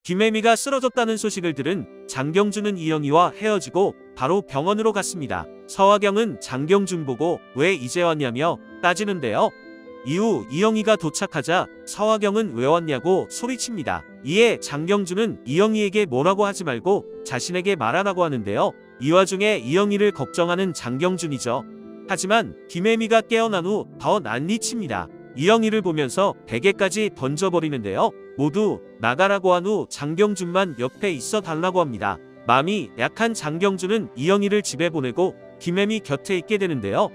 김혜미가 쓰러졌다는 소식을 들은 장경준은 이영희와 헤어지고 바로 병원으로 갔습니다. 서화경은 장경준 보고 왜 이제 왔냐며 따지는데요. 이후 이영희가 도착하자 서화경은 왜 왔냐고 소리칩니다. 이에 장경준은 이영희에게 뭐라고 하지 말고 자신에게 말하라고 하는데요. 이 와중에 이영희를 걱정하는 장경준이죠. 하지만 김혜미가 깨어난 후 더 난리칩니다. 이영희를 보면서 베개까지 던져버리는데요. 모두 나가라고 한 후 장경준만 옆에 있어 달라고 합니다. 마음이 약한 장경준은 이영희를 집에 보내고 김혜미 곁에 있게 되는데요.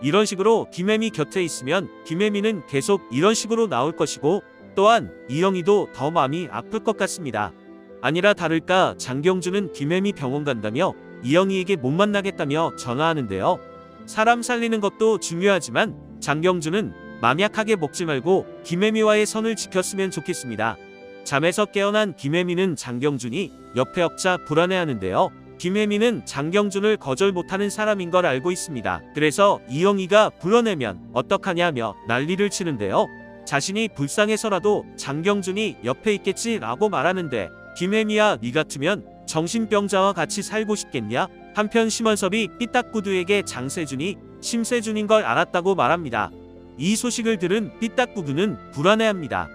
이런 식으로 김혜미 곁에 있으면 김혜미는 계속 이런 식으로 나올 것이고, 또한 이영희도 더 마음이 아플 것 같습니다. 아니라 다를까 장경준은 김혜미 병원 간다며 이영희에게 못 만나겠다며 전화하는데요. 사람 살리는 것도 중요하지만 장경준은 맘 약하게 먹지 말고 김혜미와의 선을 지켰으면 좋겠습니다. 잠에서 깨어난 김혜미는 장경준이 옆에 없자 불안해하는데요. 김혜미는 장경준을 거절 못하는 사람인 걸 알고 있습니다. 그래서 이영희가 불러내면 어떡하냐며 난리를 치는데요. 자신이 불쌍해서라도 장경준이 옆에 있겠지라고 말하는데, 김혜미야, 네 같으면 정신병자와 같이 살고 싶겠냐? 한편 심원섭이 삐딱구두에게 장세준이 심세준인 걸 알았다고 말합니다. 이 소식을 들은 삐딱구두는 불안해합니다.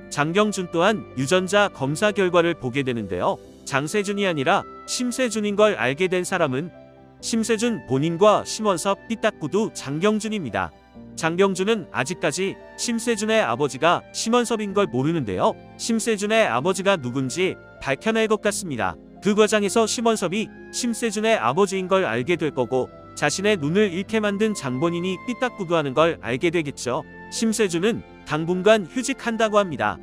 장경준 또한 유전자 검사 결과를 보게 되는데요. 장세준이 아니라 심세준인 걸 알게 된 사람은 심세준 본인과 심원섭, 삐딱구두, 장경준입니다. 장경준은 아직까지 심세준의 아버지가 심원섭인 걸 모르는데요. 심세준의 아버지가 누군지 밝혀낼 것 같습니다. 그 과정에서 심원섭이 심세준의 아버지인 걸 알게 될 거고, 자신의 눈을 잃게 만든 장본인이 삐딱구두하는 걸 알게 되겠죠. 심세준은 당분간 휴직한다고 합니다.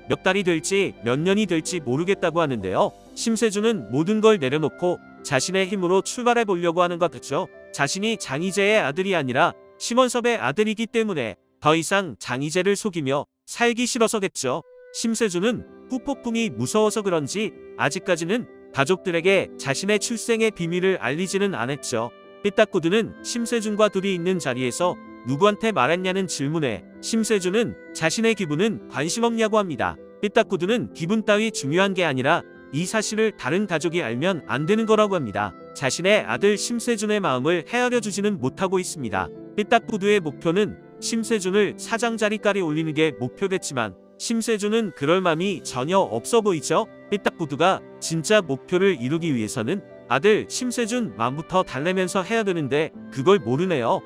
몇 달이 될지 몇 년이 될지 모르겠다고 하는데요. 심세준은 모든 걸 내려놓고 자신의 힘으로 출발해 보려고 하는 것 같죠. 자신이 장희재의 아들이 아니라 심원섭의 아들이기 때문에 더 이상 장희재를 속이며 살기 싫어서겠죠. 심세준은 후폭풍이 무서워서 그런지 아직까지는 가족들에게 자신의 출생의 비밀을 알리지는 않았죠. 삐딱구두는 심세준과 둘이 있는 자리에서 누구한테 말했냐는 질문에 심세준은 자신의 기분은 관심 없냐고 합니다. 삐딱구두는 기분 따위 중요한 게 아니라 이 사실을 다른 가족이 알면 안 되는 거라고 합니다. 자신의 아들 심세준의 마음을 헤아려 주지는 못하고 있습니다. 삐딱구두의 목표는 심세준을 사장 자리까지 올리는 게 목표겠지만 심세준은 그럴 마음이 전혀 없어 보이죠. 삐딱구두가 진짜 목표를 이루기 위해서는 아들 심세준 마음부터 달래면서 해야 되는데 그걸 모르네요.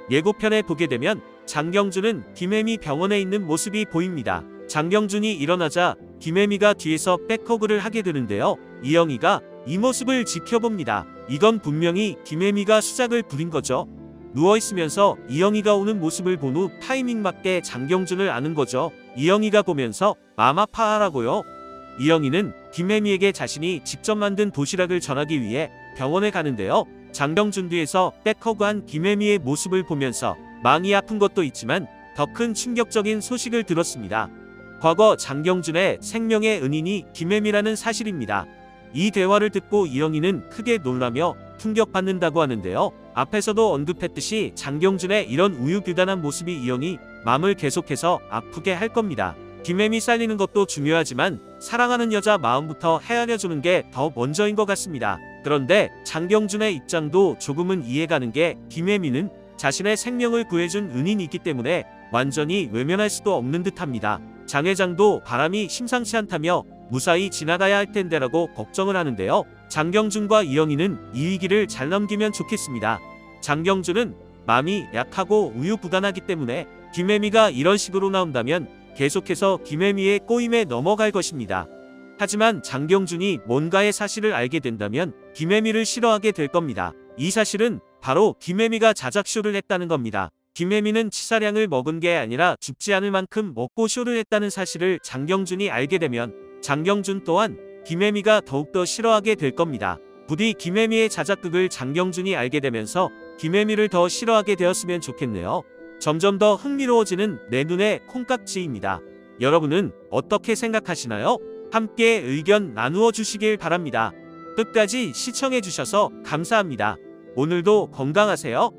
예고편에 보게 되면 장경준은 김혜미 병원에 있는 모습이 보입니다. 장경준이 일어나자 김혜미가 뒤에서 백허그를 하게 되는데요. 이영희가 이 모습을 지켜봅니다. 이건 분명히 김혜미가 수작을 부린 거죠. 누워있으면서 이영희가 오는 모습을 본 후 타이밍 맞게 장경준을 아는 거죠. 이영희가 보면서 마음 아파하라고요. 이영희는 김혜미에게 자신이 직접 만든 도시락을 전하기 위해 병원에 가는데요. 장경준 뒤에서 백허그한 김혜미의 모습을 보면서 마음이 아픈 것도 있지만 더 큰 충격적인 소식을 들었습니다. 과거 장경준의 생명의 은인이 김혜미라는 사실입니다. 이 대화를 듣고 이영희는 크게 놀라며 충격받는다고 하는데요. 앞에서도 언급했듯이 장경준의 이런 우유부단한 모습이 이영희 마음을 계속해서 아프게 할 겁니다. 김혜미 살리는 것도 중요하지만 사랑하는 여자 마음부터 헤아려주는 게 더 먼저인 것 같습니다. 그런데 장경준의 입장도 조금은 이해가는 게, 김혜미는 자신의 생명을 구해준 은인이기 때문에 완전히 외면할 수도 없는 듯합니다. 장 회장도 바람이 심상치 않다며 무사히 지나가야 할 텐데라고 걱정을 하는데요. 장경준과 이영희는 이 위기를 잘 넘기면 좋겠습니다. 장경준은 마음이 약하고 우유부단하기 때문에 김혜미가 이런 식으로 나온다면 계속해서 김혜미의 꼬임에 넘어갈 것입니다. 하지만 장경준이 뭔가의 사실을 알게 된다면 김혜미를 싫어하게 될 겁니다. 이 사실은 바로 김혜미가 자작쇼를 했다는 겁니다. 김혜미는 치사량을 먹은 게 아니라 죽지 않을 만큼 먹고 쇼를 했다는 사실을 장경준이 알게 되면 장경준 또한 김혜미가 더욱더 싫어하게 될 겁니다. 부디 김혜미의 자작극을 장경준이 알게 되면서 김혜미를 더 싫어하게 되었으면 좋겠네요. 점점 더 흥미로워지는 내 눈의 콩깍지입니다. 여러분은 어떻게 생각하시나요? 함께 의견 나누어 주시길 바랍니다. 끝까지 시청해 주셔서 감사합니다. 오늘도 건강하세요.